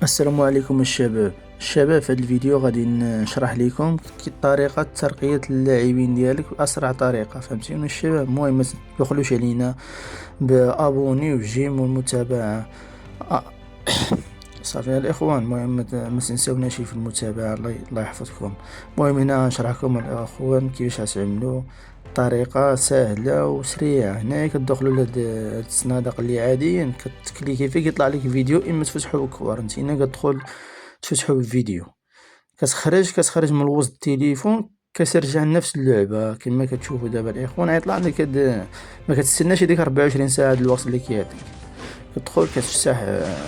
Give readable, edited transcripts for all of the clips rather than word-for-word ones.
السلام عليكم الشباب في هذا الفيديو غادي نشرح لكم طريقة ترقية اللاعبين ديالك بأسرع طريقة. فهمتينو الشباب؟ المهم ما تبخلوش علينا بابوني وجيم والمتابعة. آه، صافي يا الاخوان، المهم ما تنساوناش في المتابعة. الله يحفظكم. المهم هنا نشرح لكم الاخوان كيفاش تعملوا طريقة سهلة وسريعة. هنا كتدخلوا لهاد الصنادق اللي عاديا كتكليكي فيه كيطلع لك فيديو، اما تفتحوا بكبار. انت هنا كتدخل تفتحوا بالفيديو، كتخرج من وسط التليفون، كترجع لنفس اللعبة كما كتشوفوا دابا الاخوان. غيطلع لك ما كتستناش هذيك 24 ساعة الوقت اللي كيعطيك. كتدخل كتفتح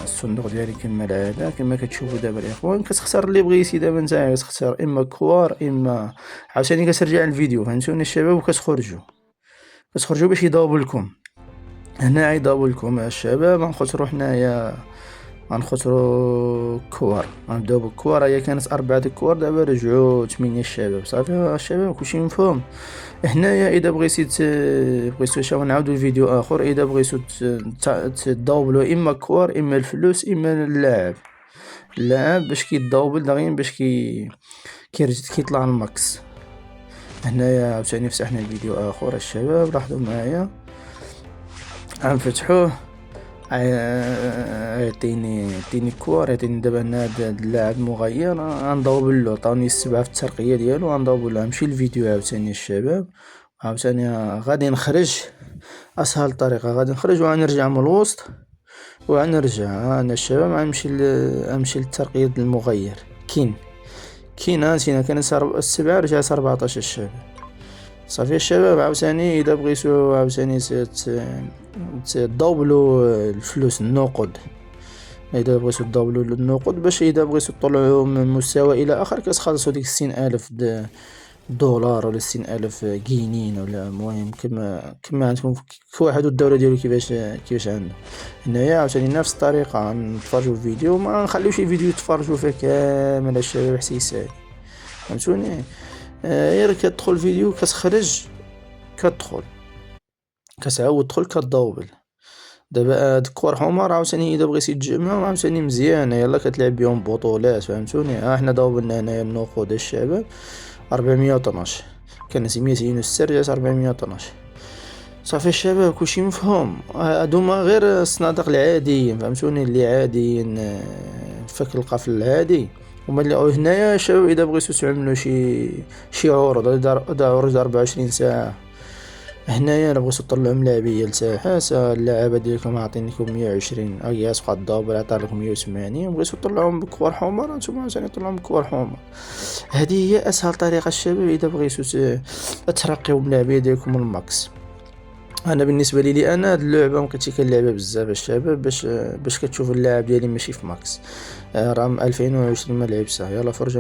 الصندوق ديالك كما العادة كما كتشوفوا دابا الاخوان. كتختار اللي بغيتي. دابا نتايا كتختار اما كوار اما عاوتاني كترجع للفيديو. فهمتوني الشباب؟ كتخرجوا باش يضاوب لكم. هنا يضاوب لكم الشباب. غنخسروا حنايا غنخسروا كوار. غنبداو بالكوار. هي كانت 4 الكوار، دابا رجعوا 8 الشباب. صافي الشباب كلشي مفهوم. هنايا اذا بغيتو نعاودو الفيديو اخر، اذا بغيتو تضاوبلو اما كوار اما الفلوس اما اللاعب باش كيضاوبل دغيا باش كيطلع الماكس. هنايا عاوتاني فتحنا الفيديو اخر الشباب. لاحظوا معايا غنفتحوه. عطيني كوار. عطيني دابا هنا هاد اللاعب مغير غنضوبلو. عطاوني 7 في الترقية ديالو غنضوبلو. غنمشي للفيديو عاوتاني الشباب. عاوتاني غادي نخرج. اسهل طريقة غادي نخرج وغنرجع من الوسط وغنرجع. انا الشباب غنمشي للترقية المغير. كاين هانتينا كانت 7 رجعت 14 الشباب. صافي الشباب عاوتاني اذا بغيتو عاوتاني تضوبلو الفلوس النقود. اذا بغيتو تضوبلو النقود باش اذا بغيتو تطلعو من مستوى الى اخر كتخلصو ديك 60,000 دولار ولا 60,000 جنيه ولا المهم كما عندكم كل واحد والدولة ديالو كيفاش عنده. هنايا عاوتاني نفس الطريقة نتفرجوا الفيديو. ما نخليوش الفيديو يتفرجوا فيه كامل الشباب حتى يسالي. فهمتوني؟ غير كتدخل الفيديو كتخرج كتدخل كتعاود تدخل كتضوبل. دابا هاد الكور حمر عاوتاني اذا بغيتي تجمعهم عاوتاني مزيانه يلا كتلعب بهم بطولات. فهمتوني؟ حنا ضوبلنا هنايا النقود الشباب 412 كانت 206 رجعت 412. صافي الشباب كلشي مفهوم. هادوما غير الصنادق العاديين. فهمتوني؟ اللي عاديين فك القفل العادي. هما اللي هنايا الشباب اذا بغيتو تعملوا شي عروض عروض 24 ساعه. هنايا الا بغيتو تطلعوا ملاعبيه لتحت اللاعبه ديالكم عاطينكم 120 اياس بقى الضابر عطا لكم 180. بغيتو تطلعوهم بكوار حمر نتوما ثاني طلعوهم بكوار حمر. هذه هي اسهل طريقه الشباب اذا بغيتو ترقيو الملاعبيه ديالكم الماكس. انا بالنسبه لي انا هاد اللعبه مبقيتش كنلعبها بزاف الشباب باش كتشوف اللاعب ديالي ماشي في ماكس. راه 2020 ما لعبتها. يلا فرجه.